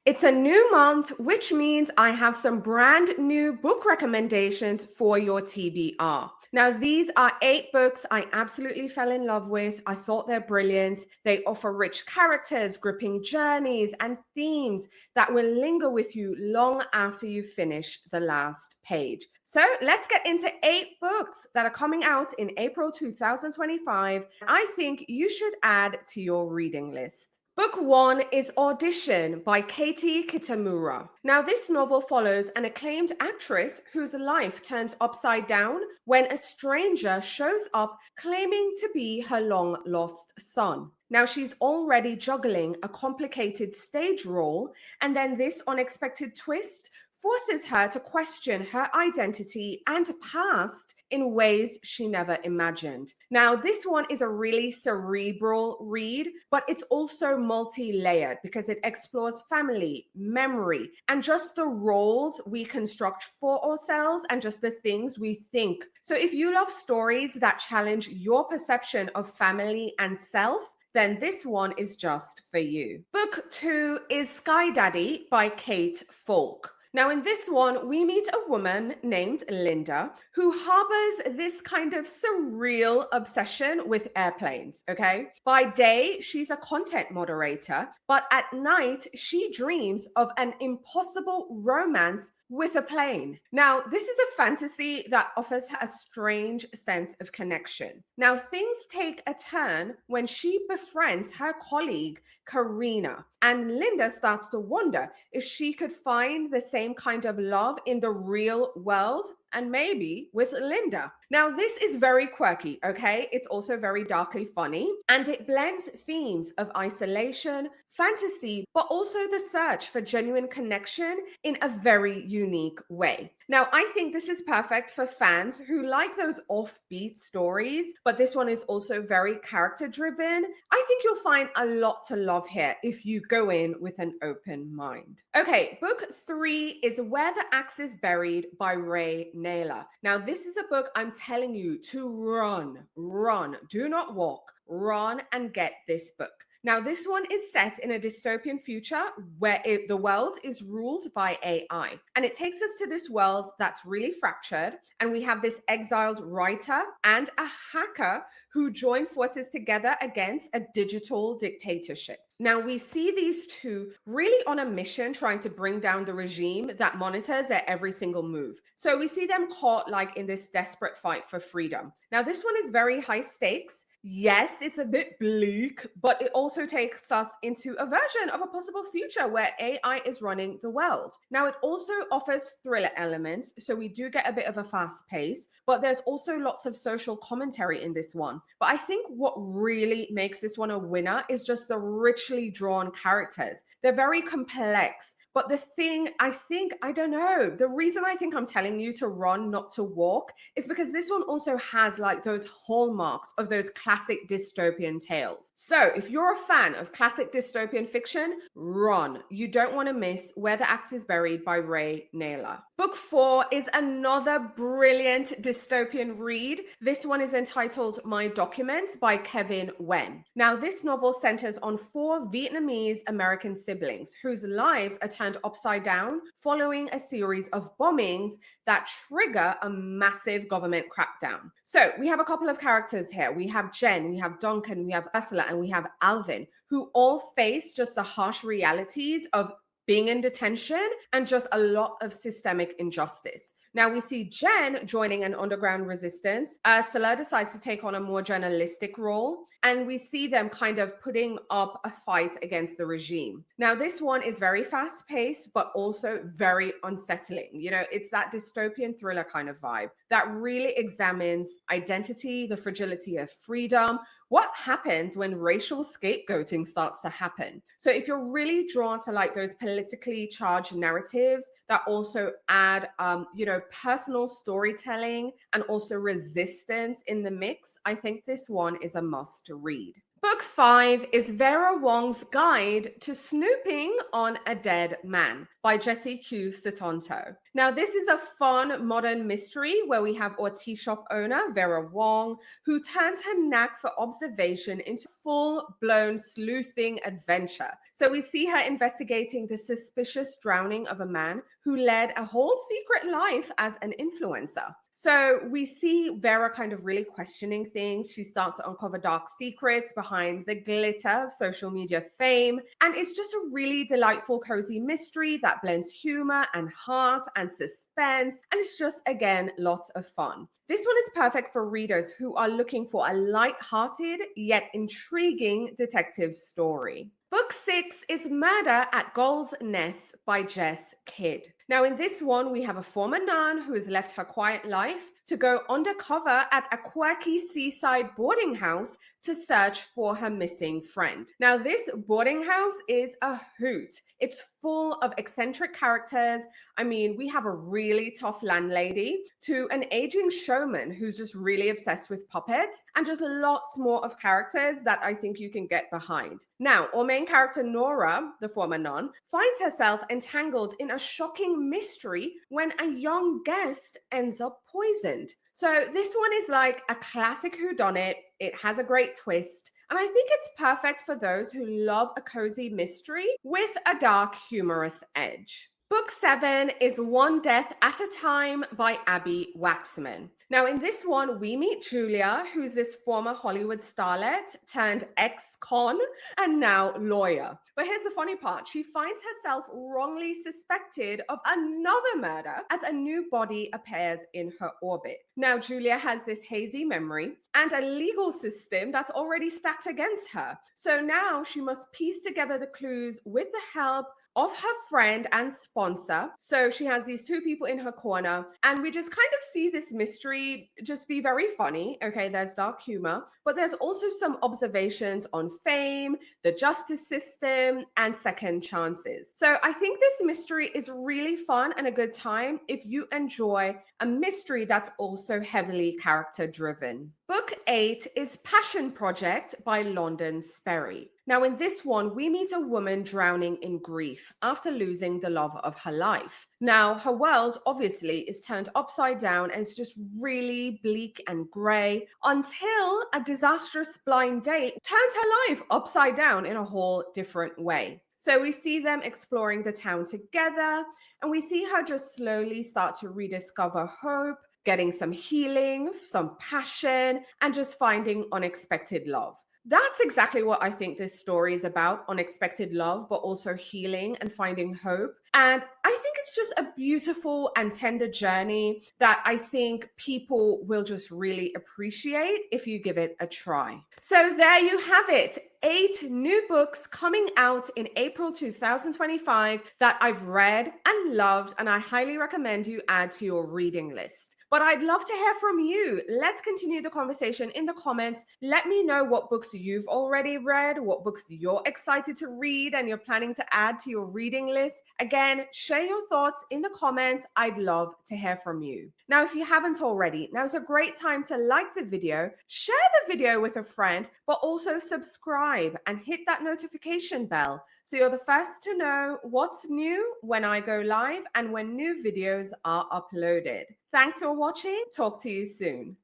It's a new month, which means I have some brand new book recommendations for your TBR. Now, these are 8 books I absolutely fell in love with. I thought they're brilliant. They offer rich characters, gripping journeys, and themes that will linger with you long after you finish the last page. So let's get into 8 books that are coming out in April 2025. I think you should add to your reading list. Book 1 is Audition by Katie Kitamura. Now, this novel follows an acclaimed actress whose life turns upside down when a stranger shows up claiming to be her long lost son. Now, she's already juggling a complicated stage role, and then this unexpected twist forces her to question her identity and past in ways she never imagined. Now, this one is a really cerebral read, but it's also multi-layered because it explores family, memory, and just the roles we construct for ourselves and just the things we think. So if you love stories that challenge your perception of family and self, then this one is just for you. Book 2 is Sky Daddy by Kate Falk. Now, in this one, we meet a woman named Linda who harbors this kind of surreal obsession with airplanes, okay? By day, she's a content moderator, but at night, she dreams of an impossible romance with a plane. Now, this is a fantasy that offers her a strange sense of connection. Now, things take a turn when she befriends her colleague, Karina, and Linda starts to wonder if she could find the same kind of love in the real world and maybe with Linda. Now, this is very quirky, okay? It's also very darkly funny, and it blends themes of isolation, fantasy, but also the search for genuine connection in a very unique way. Now, I think this is perfect for fans who like those offbeat stories, but this one is also very character driven. I think you'll find a lot to love here if you go in with an open mind. Okay, book 3 is Where the Axe is Buried by Ray Naylor. Now, this is a book I'm telling you to run, do not walk, run and get this book. Now, this one is set in a dystopian future where the world is ruled by AI. And it takes us to this world that's really fractured. And we have this exiled writer and a hacker who join forces together against a digital dictatorship. Now, we see these two really on a mission trying to bring down the regime that monitors their every single move. So we see them caught like in this desperate fight for freedom. Now, this one is very high stakes. Yes, it's a bit bleak, but it also takes us into a version of a possible future where AI is running the world. Now, it also offers thriller elements, so we do get a bit of a fast pace, but there's also lots of social commentary in this one. But I think what really makes this one a winner is just the richly drawn characters. They're very complex. But the thing, I don't know, the reason I think I'm telling you to run, not to walk, is because this one also has like those hallmarks of those classic dystopian tales. So if you're a fan of classic dystopian fiction, run. You don't want to miss Where the Axe is Buried by Ray Naylor. Book 4 is another brilliant dystopian read. This one is entitled My Documents by Kevin Wen. Now, this novel centers on 4 Vietnamese American siblings whose lives are turned upside down following a series of bombings that trigger a massive government crackdown. So we have a couple of characters here. We have Jen, we have Duncan, we have Ursula, and we have Alvin, who all face just the harsh realities of being in detention and just a lot of systemic injustice. Now we see Jen joining an underground resistance. Ursula decides to take on a more journalistic role, and we see them kind of putting up a fight against the regime. Now this one is very fast paced, but also very unsettling. You know, it's that dystopian thriller kind of vibe that really examines identity, the fragility of freedom, what happens when racial scapegoating starts to happen. So if you're really drawn to like those politically charged narratives that also add, personal storytelling and also resistance in the mix, I think this one is a must to read. Book 5 is Vera Wong's Guide to Snooping on a Dead Man by Jessie Q. Sutanto. Now, this is a fun modern mystery where we have our tea shop owner, Vera Wong, who turns her knack for observation into full-blown sleuthing adventure. So we see her investigating the suspicious drowning of a man who led a whole secret life as an influencer. So we see Vera kind of really questioning things. She starts to uncover dark secrets behind the glitter of social media fame. And it's just a really delightful, cozy mystery that blends humor and heart and suspense. And it's just, again, lots of fun. This one is perfect for readers who are looking for a light-hearted yet intriguing detective story. Book 6 is Murder at Gold's Nest by Jess Kidd. Now, in this one, we have a former nun who has left her quiet life to go undercover at a quirky seaside boarding house to search for her missing friend. Now, this boarding house is a hoot. It's full of eccentric characters. I mean, we have a really tough landlady to an aging showman who's just really obsessed with puppets, and just lots more of characters that I think you can get behind. Now, our main character, Nora, the former nun, finds herself entangled in a shocking mystery when a young guest ends up poisoned. So this one is like a classic whodunit. It has a great twist. And I think it's perfect for those who love a cozy mystery with a dark, humorous edge. Book 7 is One Death at a Time by Abby Waxman. Now, in this one, we meet Julia, who's this former Hollywood starlet turned ex-con and now lawyer. But here's the funny part. She finds herself wrongly suspected of another murder as a new body appears in her orbit. Now, Julia has this hazy memory and a legal system that's already stacked against her. So now she must piece together the clues with the help of her friend and sponsor. So she has these two people in her corner, and we just kind of see this mystery just be very funny. Okay, there's dark humor, but there's also some observations on fame, the justice system, and second chances. So I think this mystery is really fun and a good time if you enjoy a mystery that's also heavily character driven. Book 8 is Passion Project by London Sperry. Now, in this one, we meet a woman drowning in grief after losing the love of her life. Now, her world obviously is turned upside down and it's just really bleak and grey until a disastrous blind date turns her life upside down in a whole different way. So we see them exploring the town together, and we see her just slowly start to rediscover hope, getting some healing, some passion, and just finding unexpected love. That's exactly what I think this story is about, unexpected love, but also healing and finding hope. And I think it's just a beautiful and tender journey that I think people will just really appreciate if you give it a try. So there you have it. 8 new books coming out in April 2025 that I've read and loved, and I highly recommend you add to your reading list. But I'd love to hear from you. Let's continue the conversation in the comments. Let me know what books you've already read, what books you're excited to read and you're planning to add to your reading list. Again, share your thoughts in the comments. I'd love to hear from you. Now, if you haven't already, now's a great time to like the video, share the video with a friend, but also subscribe and hit that notification bell so you're the first to know what's new when I go live and when new videos are uploaded. Thanks for watching. Talk to you soon.